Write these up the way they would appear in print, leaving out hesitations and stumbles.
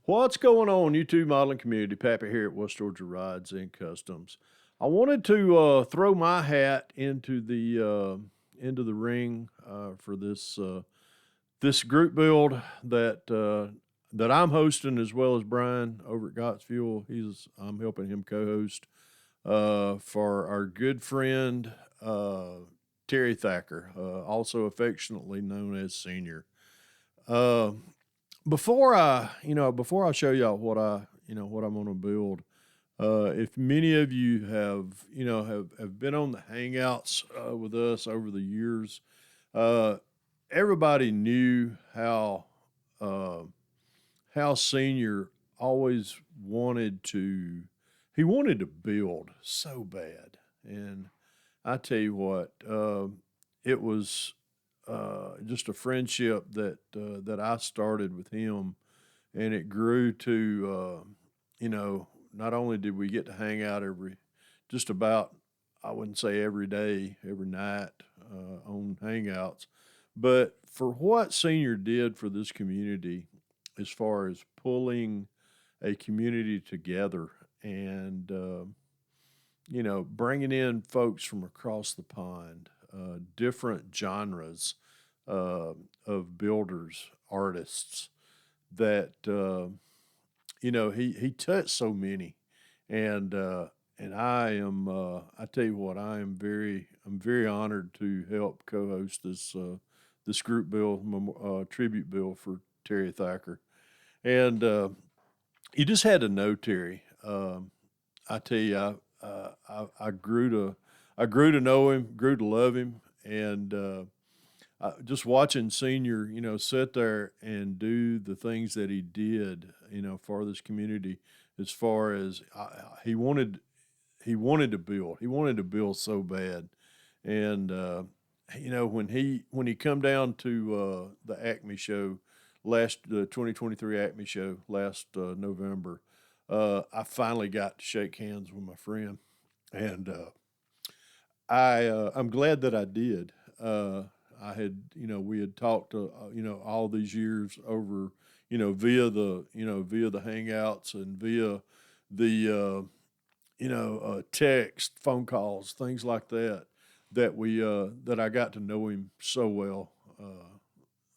What's going on, YouTube modeling community? Pappy here at West Georgia Rides and Customs. I wanted to throw my hat into the ring for this group build that I'm hosting, as well as Brian over at Gott's Fuel. I'm helping him co-host for our good friend Terry Thacker, also affectionately known as Senior. Uh, before I show y'all what I'm going to build, if many of you have been on the Hangouts with us over the years, uh, everybody knew uh, how Senior always wanted to build so bad, and I tell you what, it was just a friendship that I started with him, and it grew to not only did we get to hang out just about, I wouldn't say every day, every night on Hangouts, but for what Senior did for this community, as far as pulling a community together and bringing in folks from across the pond, different genres uh, of builders, artists that he touched so many, and I tell you what, I'm very honored to help co-host this group bill tribute bill for Terry Thacker, and you just had to know Terry. I tell you, I grew to know him, grew to love him, and just watching Senior, sit there and do the things that he did, for this community, as far as he wanted to build so bad, and when he come down to the Acme show the 2023 Acme show last November, I finally got to shake hands with my friend, and I'm glad that I did. I had, we had talked, all these years over, via the Hangouts and via the, text, phone calls, things like that, that I got to know him so well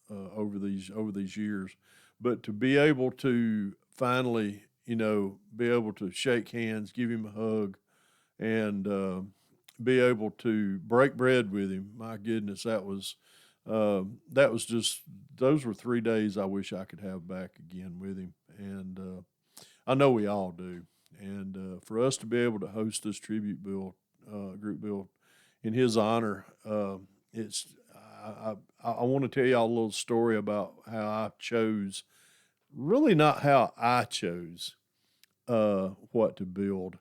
over these years. But to be able to finally, be able to shake hands, give him a hug, and be able to break bread with him. My goodness, that was just those were 3 days I wish I could have back again with him, and I know we all do. And for us to be able to host this tribute bill, group bill, in his honor, it's I want to tell y'all a little story about how I chose. Really, not how I chose what to build.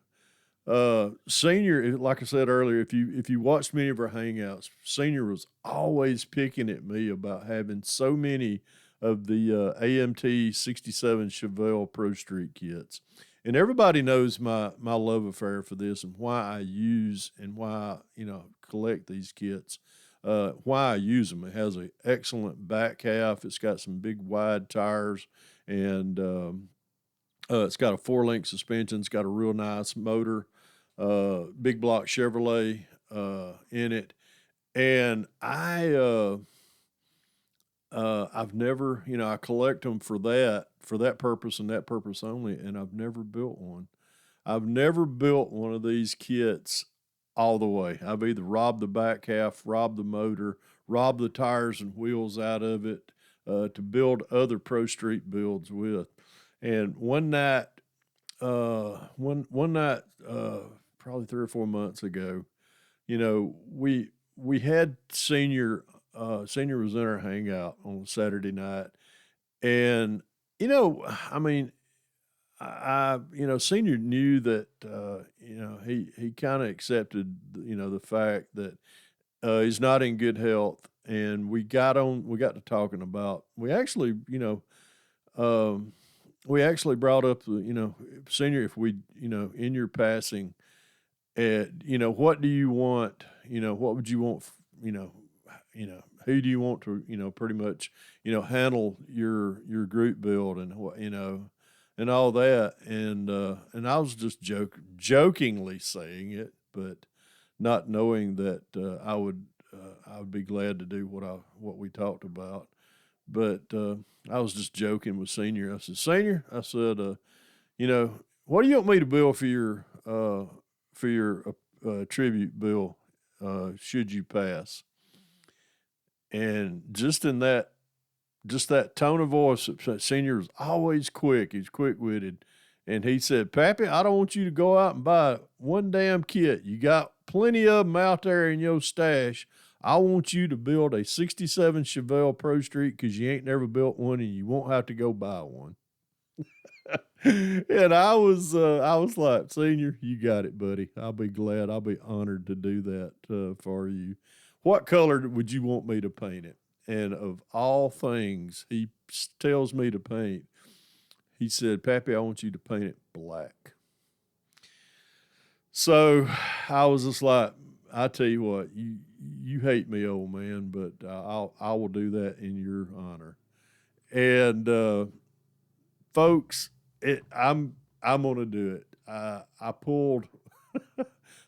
Senior, like I said earlier, if you watched many of our hangouts, Senior was always picking at me about having so many of the AMT 67 Chevelle Pro Street kits, and everybody knows my love affair for this and why I use and why collect these kits. Why I use them. It has an excellent back half. It's got some big wide tires, and it's got a 4 link suspension. It's got a real nice motor, big block Chevrolet in it, and I've never, I collect them for that purpose and that purpose only, and I've never built one. I've never built one of these kits all the way. I've either robbed the back half, robbed the motor, robbed the tires and wheels out of it to build other Pro Street builds with. And one night, probably 3 or 4 months ago, we had Senior. Senior was in our hangout on Saturday night, and I mean, Senior knew that he kind of accepted the fact that he's not in good health, and we got to talking about um, we actually brought up Senior, if we in your passing, what do you want, what would you want, who do you want to pretty much handle your group build, and what. and all that, and I was just jokingly saying it, but not knowing that I would be glad to do what we talked about. But I was just joking with Senior. I said, Senior, I said, what do you want me to build for your tribute bill should you pass? And just that tone of voice, Senior was always quick. He's quick witted. And he said, Pappy, I don't want you to go out and buy one damn kit. You got plenty of them out there in your stash. I want you to build a 67 Chevelle Pro Street because you ain't never built one and you won't have to go buy one. And I was like, Senior, you got it, buddy. I'll be glad. I'll be honored to do that for you. What color would you want me to paint it? And of all things, tells me to paint. He said, Pappy, I want you to paint it black. So I was just like, I tell you what, you hate me, old man, but I will do that in your honor. And folks, I'm gonna do it. I pulled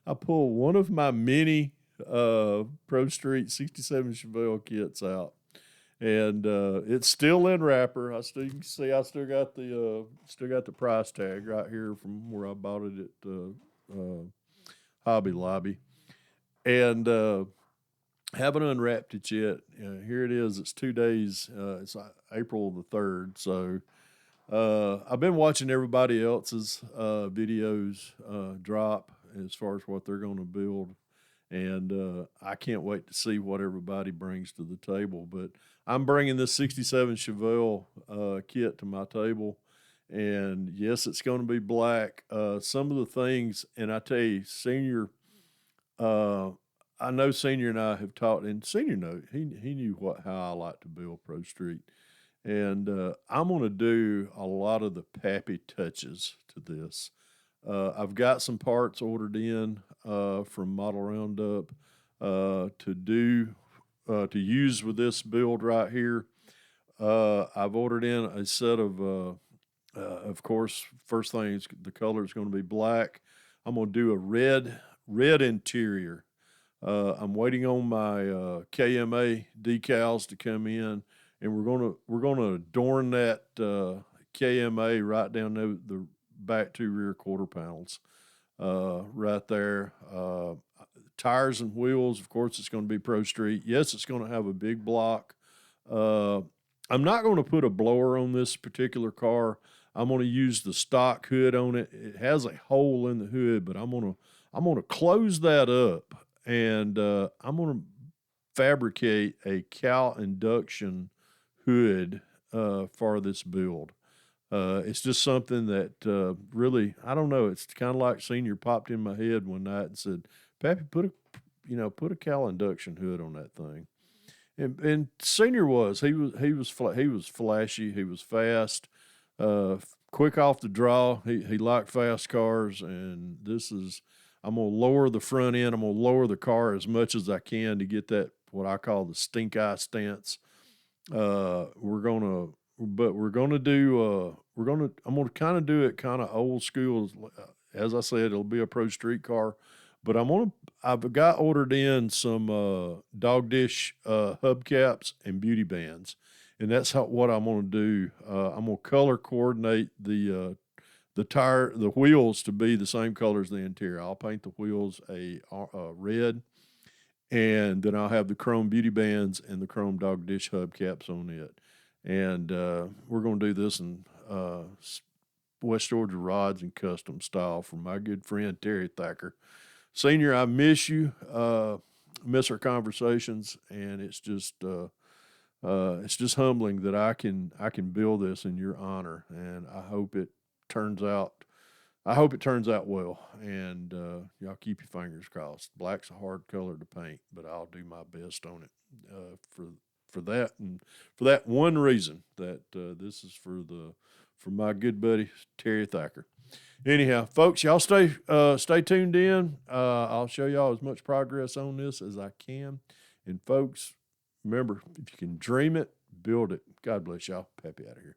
I pulled one of my many Pro Street 67 Chevelle kits out, and it's still in wrapper. You can see I still got the price tag right here from where I bought it at Hobby Lobby, and haven't unwrapped it yet. Here it is. It's 2 days. It's April the 3rd. So I've been watching everybody else's videos drop as far as what they're going to build. And I can't wait to see what everybody brings to the table. But I'm bringing this 67 Chevelle kit to my table. And yes, it's going to be black. Some of the things, and I tell you, Senior, I know Senior and I have talked, and Senior know he knew how I like to build Pro Street, and I'm going to do a lot of the Pappy touches to this. I've got some parts ordered in from Model Roundup to use with this build right here. I've ordered in a set of course, first thing is the color is going to be black. I'm going to do a red interior. I'm waiting on my KMA decals to come in, and we're gonna adorn that KMA right down the back two rear quarter panels, right there. Tires and wheels, of course, it's going to be Pro Street. Yes, it's going to have a big block. I'm not going to put a blower on this particular car. I'm going to use the stock hood on it. It has a hole in the hood, but I'm gonna close that up, and I'm gonna fabricate a Cal induction hood for this build. It's just something that really, I don't know. It's kind of like Senior popped in my head one night and said, "Pappy, put a Cal induction hood on that thing." And Senior he was flashy. He was fast, quick off the draw. He liked fast cars, and this is. I'm gonna lower the front end. I'm gonna lower the car as much as I can to get that what I call the stink eye stance. We're gonna, but we're gonna do. I'm gonna kind of do it kind of old school. As I said, it'll be a Pro Street car, but I've got ordered in some dog dish hubcaps and beauty bands, and that's what I'm gonna do. I'm gonna color coordinate the wheels to be the same color as the interior. I'll paint the wheels a red, and then I'll have the chrome beauty bands and the chrome dog dish hubcaps on it. And we're going to do this in West Georgia Rods and Custom style from my good friend Terry Thacker. Senior, I miss you. Miss our conversations, and it's just humbling that I can build this in your honor, and I hope it turns out. I hope it turns out well, and y'all keep your fingers crossed. Black's a hard color to paint, but I'll do my best on it for that, and for that one reason that this is for my good buddy Terry Thacker. Anyhow, folks, y'all stay tuned in. I'll show y'all as much progress on this as I can, and folks, remember, if you can dream it, build it. God bless y'all. Pappy out of here.